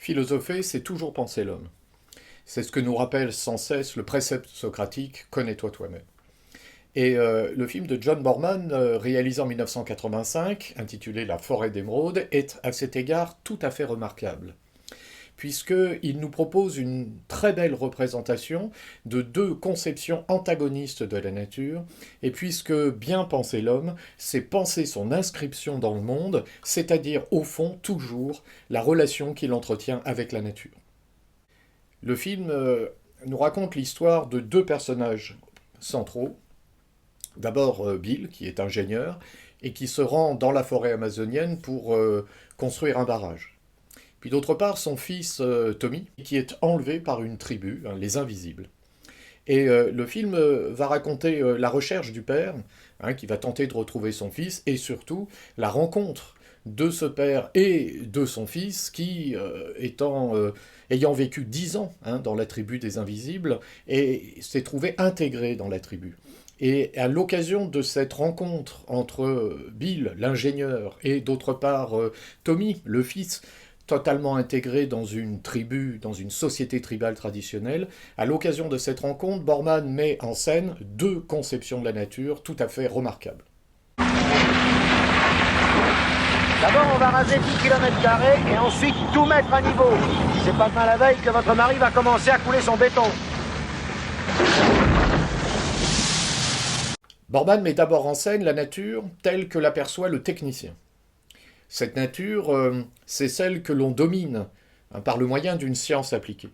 Philosopher, c'est toujours penser l'homme. C'est ce que nous rappelle sans cesse le précepte socratique « Connais-toi toi-même ». Et le film de John Borman, réalisé en 1985, intitulé La forêt d'émeraude, est à cet égard tout à fait remarquable, puisqu'il nous propose une très belle représentation de deux conceptions antagonistes de la nature, et puisque bien penser l'homme, c'est penser son inscription dans le monde, c'est-à-dire au fond toujours la relation qu'il entretient avec la nature. Le film nous raconte l'histoire de deux personnages centraux. D'abord Bill, qui est ingénieur, et qui se rend dans la forêt amazonienne pour construire un barrage. Puis d'autre part, son fils Tommy, qui est enlevé par une tribu, hein, les Invisibles. Et le film va raconter la recherche du père, hein, qui va tenter de retrouver son fils, et surtout la rencontre de ce père et de son fils, qui, ayant vécu 10 ans hein, dans la tribu des Invisibles, et s'est trouvé intégré dans la tribu. Et à l'occasion de cette rencontre entre Bill, l'ingénieur, et d'autre part Tommy, le fils, totalement intégré dans une tribu, dans une société tribale traditionnelle, à l'occasion de cette rencontre, Borman met en scène deux conceptions de la nature tout à fait remarquables. D'abord, on va raser 10 km² et ensuite tout mettre à niveau. C'est pas demain la veille que votre mari va commencer à couler son béton. Borman met d'abord en scène la nature telle que l'aperçoit le technicien. Cette nature, c'est celle que l'on domine hein, par le moyen d'une science appliquée.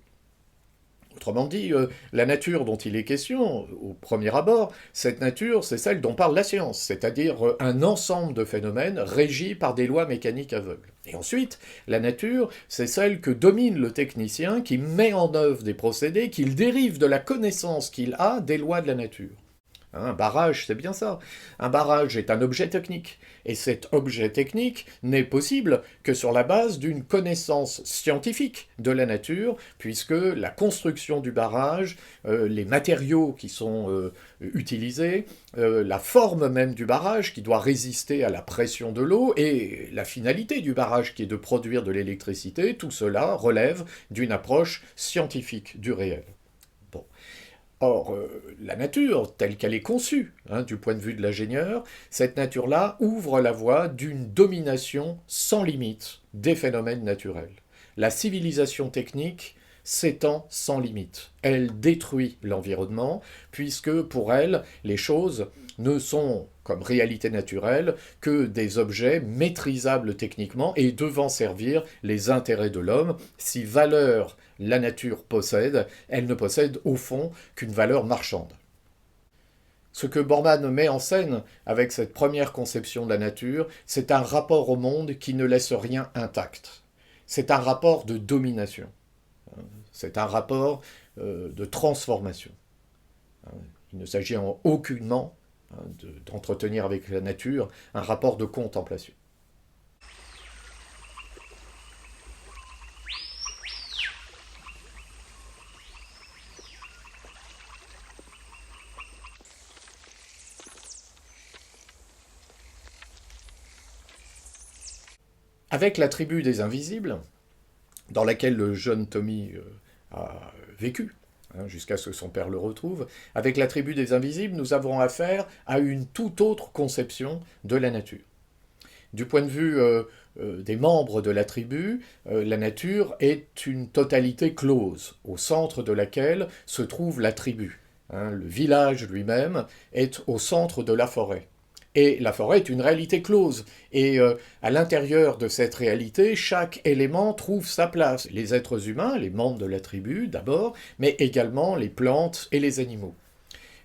Autrement dit, la nature dont il est question, au premier abord, cette nature, c'est celle dont parle la science, c'est-à-dire un ensemble de phénomènes régis par des lois mécaniques aveugles. Et ensuite, la nature, c'est celle que domine le technicien qui met en œuvre des procédés qu'il dérive de la connaissance qu'il a des lois de la nature. Un barrage, c'est bien ça. Un barrage est un objet technique. Et cet objet technique n'est possible que sur la base d'une connaissance scientifique de la nature, puisque la construction du barrage, les matériaux qui sont utilisés, la forme même du barrage qui doit résister à la pression de l'eau, et la finalité du barrage qui est de produire de l'électricité, tout cela relève d'une approche scientifique du réel. Bon. Or, la nature, telle qu'elle est conçue, hein, du point de vue de l'ingénieur, cette nature-là ouvre la voie d'une domination sans limite des phénomènes naturels. La civilisation technique s'étend sans limite. Elle détruit l'environnement, puisque pour elle, les choses ne sont, comme réalité naturelle, que des objets maîtrisables techniquement et devant servir les intérêts de l'homme. Si valeur la nature possède, elle ne possède au fond qu'une valeur marchande. Ce que Borman met en scène avec cette première conception de la nature, c'est un rapport au monde qui ne laisse rien intact. C'est un rapport de domination. C'est un rapport de transformation. Il ne s'agit en aucunement d'entretenir avec la nature un rapport de contemplation. Avec la tribu des Invisibles, dans laquelle le jeune Tommy a vécu, hein, jusqu'à ce que son père le retrouve, avec la tribu des Invisibles, nous avons affaire à une toute autre conception de la nature. Du point de vue des membres de la tribu, la nature est une totalité close, au centre de laquelle se trouve la tribu. Hein, le village lui-même est au centre de la forêt. Et la forêt est une réalité close. Et à l'intérieur de cette réalité, chaque élément trouve sa place. Les êtres humains, les membres de la tribu d'abord, mais également les plantes et les animaux.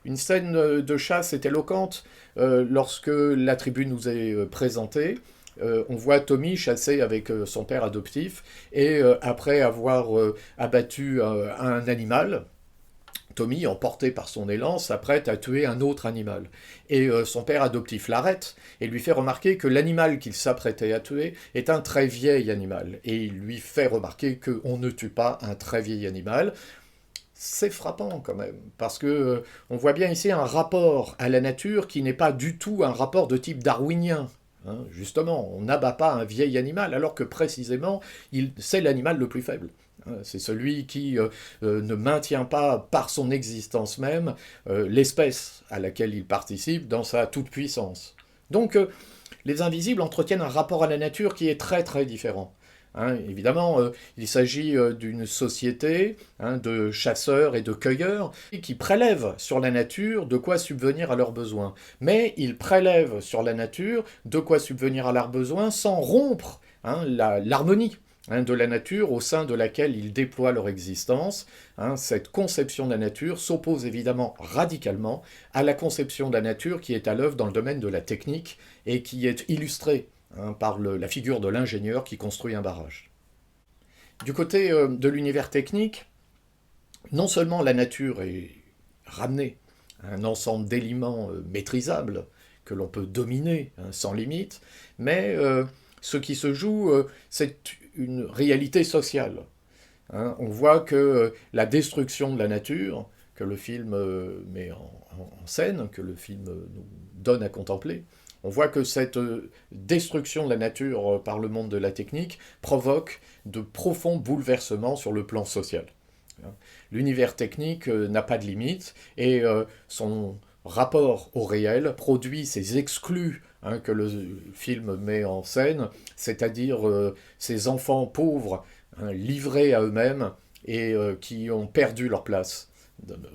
Une scène de chasse est éloquente lorsque la tribu nous est présentée. On voit Tommy chasser avec son père adoptif, et après avoir abattu un animal, Tommy, emporté par son élan, s'apprête à tuer un autre animal. Et son père adoptif l'arrête et lui fait remarquer que l'animal qu'il s'apprêtait à tuer est un très vieil animal. Et il lui fait remarquer qu'on ne tue pas un très vieil animal. C'est frappant quand même, parce que on voit bien ici un rapport à la nature qui n'est pas du tout un rapport de type darwinien. hein. Justement, on n'abat pas un vieil animal, alors que précisément, c'est l'animal le plus faible. Hein. C'est celui qui ne maintient pas par son existence même l'espèce à laquelle il participe dans sa toute-puissance. Donc, les invisibles entretiennent un rapport à la nature qui est très très différent. Hein, évidemment, il s'agit d'une société de chasseurs et de cueilleurs qui prélèvent sur la nature de quoi subvenir à leurs besoins. Mais ils prélèvent sur la nature de quoi subvenir à leurs besoins sans rompre l'harmonie de la nature au sein de laquelle ils déploient leur existence. Cette conception de la nature s'oppose évidemment radicalement à la conception de la nature qui est à l'œuvre dans le domaine de la technique et qui est illustrée par la figure de l'ingénieur qui construit un barrage. Du côté de l'univers technique, non seulement la nature est ramenée à un ensemble d'éléments maîtrisables que l'on peut dominer sans limite, mais ce qui se joue, c'est une réalité sociale. On voit que la destruction de la nature, que le film met en scène, que le film nous donne à contempler, on voit que cette destruction de la nature par le monde de la technique provoque de profonds bouleversements sur le plan social. L'univers technique n'a pas de limite et son rapport au réel produit ces exclus que le film met en scène, c'est-à-dire ces enfants pauvres livrés à eux-mêmes et qui ont perdu leur place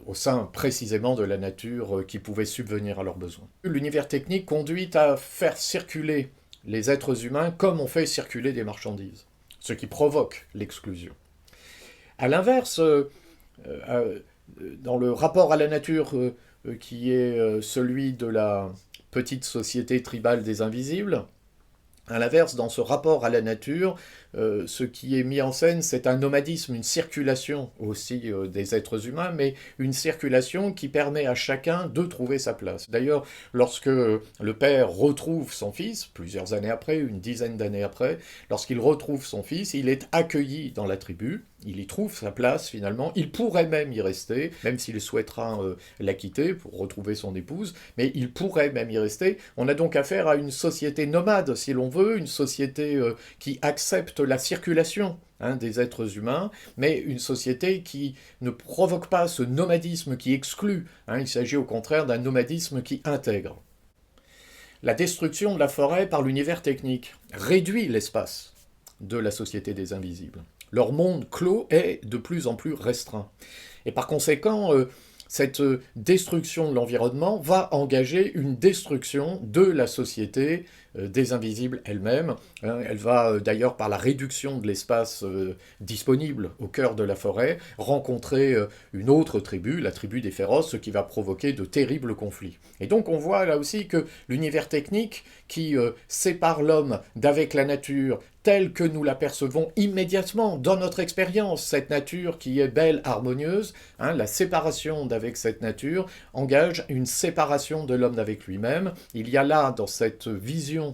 au sein précisément de la nature qui pouvait subvenir à leurs besoins. L'univers technique conduit à faire circuler les êtres humains comme on fait circuler des marchandises, ce qui provoque l'exclusion. A l'inverse, dans le rapport à la nature qui est celui de la petite société tribale des invisibles, à l'inverse, dans ce rapport à la nature, ce qui est mis en scène, c'est un nomadisme, une circulation aussi des êtres humains, mais une circulation qui permet à chacun de trouver sa place. D'ailleurs, lorsque le père retrouve son fils, plusieurs années après, une dizaine d'années après, lorsqu'il retrouve son fils, il est accueilli dans la tribu, il y trouve sa place finalement, il pourrait même y rester, même s'il souhaitera la quitter pour retrouver son épouse, mais il pourrait même y rester. On a donc affaire à une société nomade, si l'on veut, une société qui accepte la circulation des êtres humains, mais une société qui ne provoque pas ce nomadisme qui exclut. Il s'agit au contraire d'un nomadisme qui intègre. La destruction de la forêt par l'univers technique réduit l'espace de la société des invisibles. Leur monde clos est de plus en plus restreint. Et par conséquent, cette destruction de l'environnement va engager une destruction de la société des invisibles elle-même. Elle va d'ailleurs, par la réduction de l'espace disponible au cœur de la forêt, rencontrer une autre tribu, la tribu des féroces, ce qui va provoquer de terribles conflits. Et donc on voit là aussi que l'univers technique qui sépare l'homme d'avec la nature, telle que nous l'apercevons immédiatement dans notre expérience, cette nature qui est belle, harmonieuse, la séparation d'avec cette nature engage une séparation de l'homme d'avec lui-même. Il y a là, dans cette vision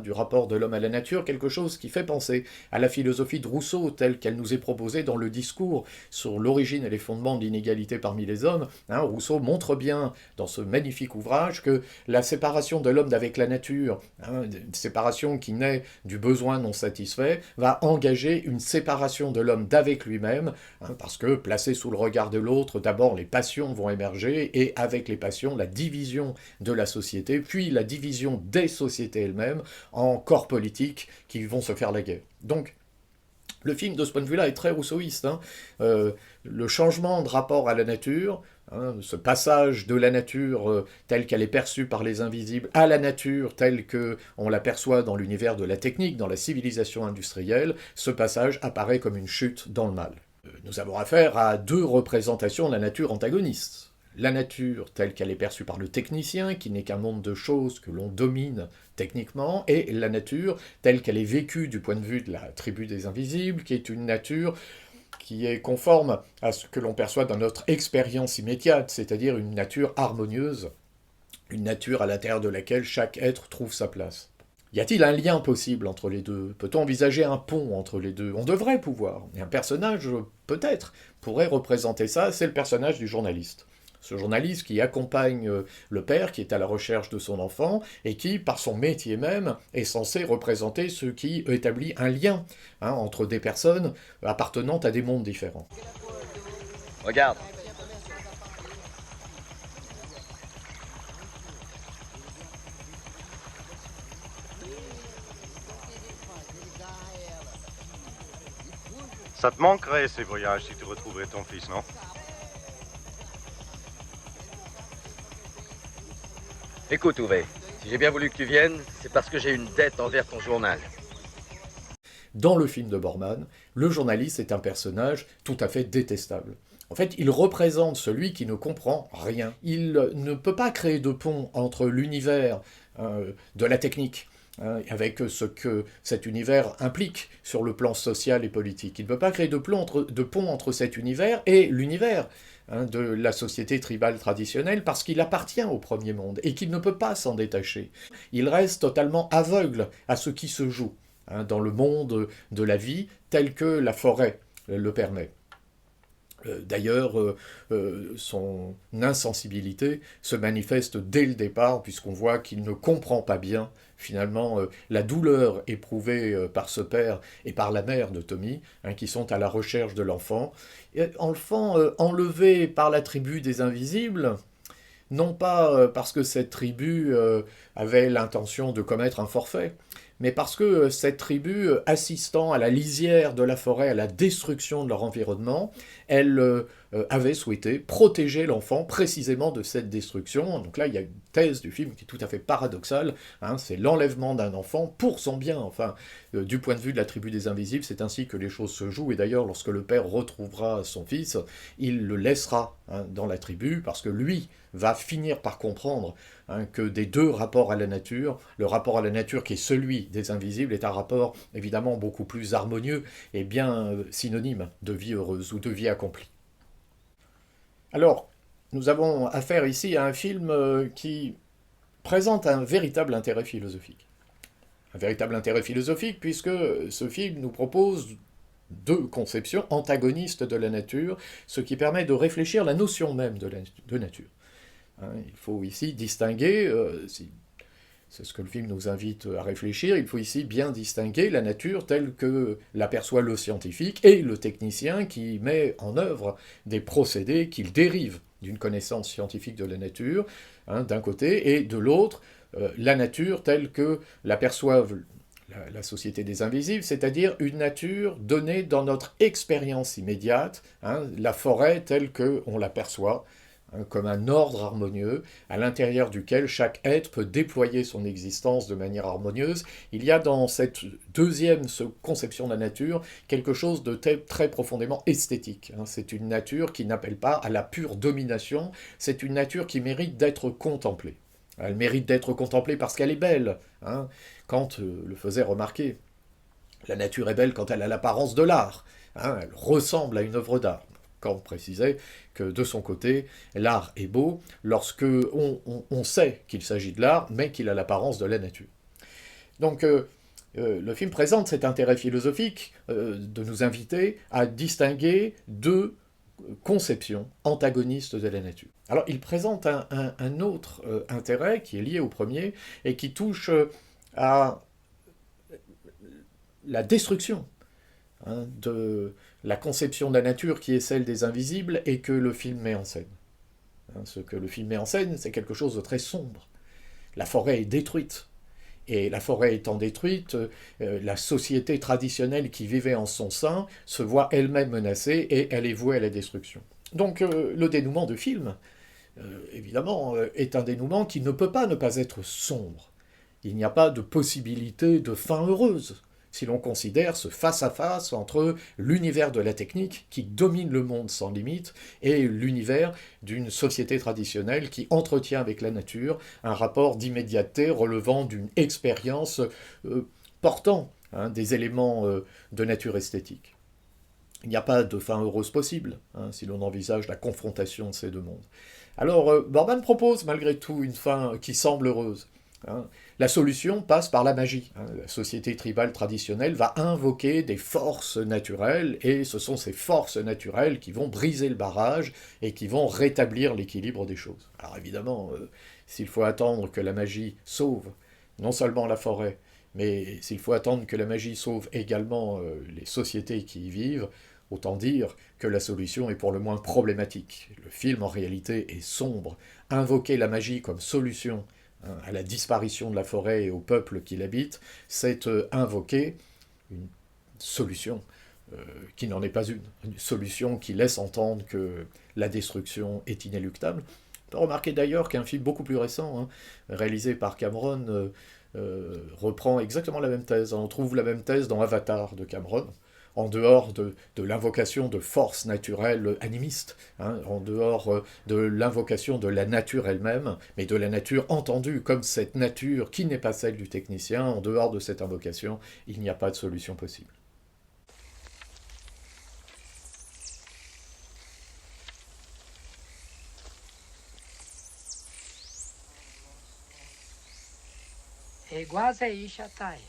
du rapport de l'homme à la nature, quelque chose qui fait penser à la philosophie de Rousseau telle qu'elle nous est proposée dans le discours sur l'origine et les fondements de l'inégalité parmi les hommes. Rousseau montre bien dans ce magnifique ouvrage que la séparation de l'homme d'avec la nature, une séparation qui naît du besoin non satisfait, va engager une séparation de l'homme d'avec lui-même, parce que placé sous le regard de l'autre, d'abord les passions vont émerger, et avec les passions, la division de la société, puis la division des sociétés elles-mêmes, en corps politiques qui vont se faire la guerre. Donc, le film, de ce point de vue-là, est très rousseauiste. Le changement de rapport à la nature, ce passage de la nature telle qu'elle est perçue par les invisibles à la nature telle qu'on l'aperçoit dans l'univers de la technique, dans la civilisation industrielle, ce passage apparaît comme une chute dans le mal. Nous avons affaire à deux représentations de la nature antagonistes. La nature telle qu'elle est perçue par le technicien, qui n'est qu'un monde de choses que l'on domine techniquement, et la nature telle qu'elle est vécue du point de vue de la tribu des invisibles, qui est une nature qui est conforme à ce que l'on perçoit dans notre expérience immédiate, c'est-à-dire une nature harmonieuse, une nature à l'intérieur de laquelle chaque être trouve sa place. Y a-t-il un lien possible entre les deux? Peut-on envisager un pont entre les deux? On devrait pouvoir. Et un personnage, peut-être, pourrait représenter ça, c'est le personnage du journaliste. Ce journaliste qui accompagne le père qui est à la recherche de son enfant et qui, par son métier même, est censé représenter ce qui établit un lien entre des personnes appartenant à des mondes différents. Regarde. Ça te manquerait ces voyages si tu retrouverais ton fils, non? Écoute, Uwe, si j'ai bien voulu que tu viennes, c'est parce que j'ai une dette envers ton journal. Dans le film de Borman, le journaliste est un personnage tout à fait détestable. En fait, il représente celui qui ne comprend rien. Il ne peut pas créer de pont entre l'univers de la technique, avec ce que cet univers implique sur le plan social et politique. Il ne peut pas créer de pont entre cet univers et l'univers de la société tribale traditionnelle parce qu'il appartient au premier monde et qu'il ne peut pas s'en détacher. Il reste totalement aveugle à ce qui se joue dans le monde de la vie tel que la forêt le permet. D'ailleurs, son insensibilité se manifeste dès le départ, puisqu'on voit qu'il ne comprend pas bien, finalement, la douleur éprouvée par ce père et par la mère de Tommy, qui sont à la recherche de l'enfant. Enfant enlevé par la tribu des Invisibles, non pas parce que cette tribu avait l'intention de commettre un forfait, mais parce que cette tribu, assistant à la lisière de la forêt, à la destruction de leur environnement, elle avait souhaité protéger l'enfant précisément de cette destruction. Donc là, il y a une thèse du film qui est tout à fait paradoxale, c'est l'enlèvement d'un enfant pour son bien. Enfin, du point de vue de la tribu des Invisibles, c'est ainsi que les choses se jouent, et d'ailleurs, lorsque le père retrouvera son fils, il le laissera dans la tribu, parce que lui va finir par comprendre que des deux rapports à la nature, le rapport à la nature qui est celui des Invisibles est un rapport évidemment beaucoup plus harmonieux et bien synonyme de vie heureuse ou de vie accomplie. Alors, nous avons affaire ici à un film qui présente un véritable intérêt philosophique. Un véritable intérêt philosophique puisque ce film nous propose deux conceptions antagonistes de la nature, ce qui permet de réfléchir la notion même de nature. Il faut ici distinguer, c'est ce que le film nous invite à réfléchir, il faut ici bien distinguer la nature telle que l'aperçoit le scientifique et le technicien qui met en œuvre des procédés qu'il dérive d'une connaissance scientifique de la nature, d'un côté, et de l'autre, la nature telle que l'aperçoivent la société des invisibles, c'est-à-dire une nature donnée dans notre expérience immédiate, la forêt telle qu'on l'aperçoit, comme un ordre harmonieux, à l'intérieur duquel chaque être peut déployer son existence de manière harmonieuse. Il y a dans cette deuxième conception de la nature quelque chose de très profondément esthétique. C'est une nature qui n'appelle pas à la pure domination, c'est une nature qui mérite d'être contemplée. Elle mérite d'être contemplée parce qu'elle est belle. Kant le faisait remarquer. La nature est belle quand elle a l'apparence de l'art. Elle ressemble à une œuvre d'art. Kant précisait que de son côté, l'art est beau lorsque on sait qu'il s'agit de l'art, mais qu'il a l'apparence de la nature. Donc le film présente cet intérêt philosophique de nous inviter à distinguer deux conceptions antagonistes de la nature. Alors il présente un autre intérêt qui est lié au premier et qui touche à la destruction de la conception de la nature qui est celle des invisibles et que le film met en scène. Ce que le film met en scène, c'est quelque chose de très sombre. La forêt est détruite. Et la forêt étant détruite, la société traditionnelle qui vivait en son sein se voit elle-même menacée et elle est vouée à la destruction. Donc le dénouement du film, évidemment, est un dénouement qui ne peut pas ne pas être sombre. Il n'y a pas de possibilité de fin heureuse si l'on considère ce face-à-face entre l'univers de la technique qui domine le monde sans limite et l'univers d'une société traditionnelle qui entretient avec la nature un rapport d'immédiateté relevant d'une expérience portant des éléments de nature esthétique. Il n'y a pas de fin heureuse possible si l'on envisage la confrontation de ces deux mondes. Alors, Borman propose malgré tout une fin qui semble heureuse. hein. La solution passe par la magie, hein. La société tribale traditionnelle va invoquer des forces naturelles, et ce sont ces forces naturelles qui vont briser le barrage et qui vont rétablir l'équilibre des choses. Alors évidemment, s'il faut attendre que la magie sauve non seulement la forêt, mais s'il faut attendre que la magie sauve également les sociétés qui y vivent, autant dire que la solution est pour le moins problématique. Le film, en réalité, est sombre. Invoquer la magie comme solution, hein, à la disparition de la forêt et au peuple qui l'habite, c'est invoquer une solution qui n'en est pas une solution qui laisse entendre que la destruction est inéluctable. On peut remarquer d'ailleurs qu'un film beaucoup plus récent, hein, réalisé par Cameron, reprend exactement la même thèse. On trouve la même thèse dans Avatar de Cameron, en dehors de l'invocation de forces naturelles animistes, hein, en dehors de l'invocation de la nature elle-même, mais de la nature entendue comme cette nature qui n'est pas celle du technicien. En dehors de cette invocation, il n'y a pas de solution possible. E guase isha tai.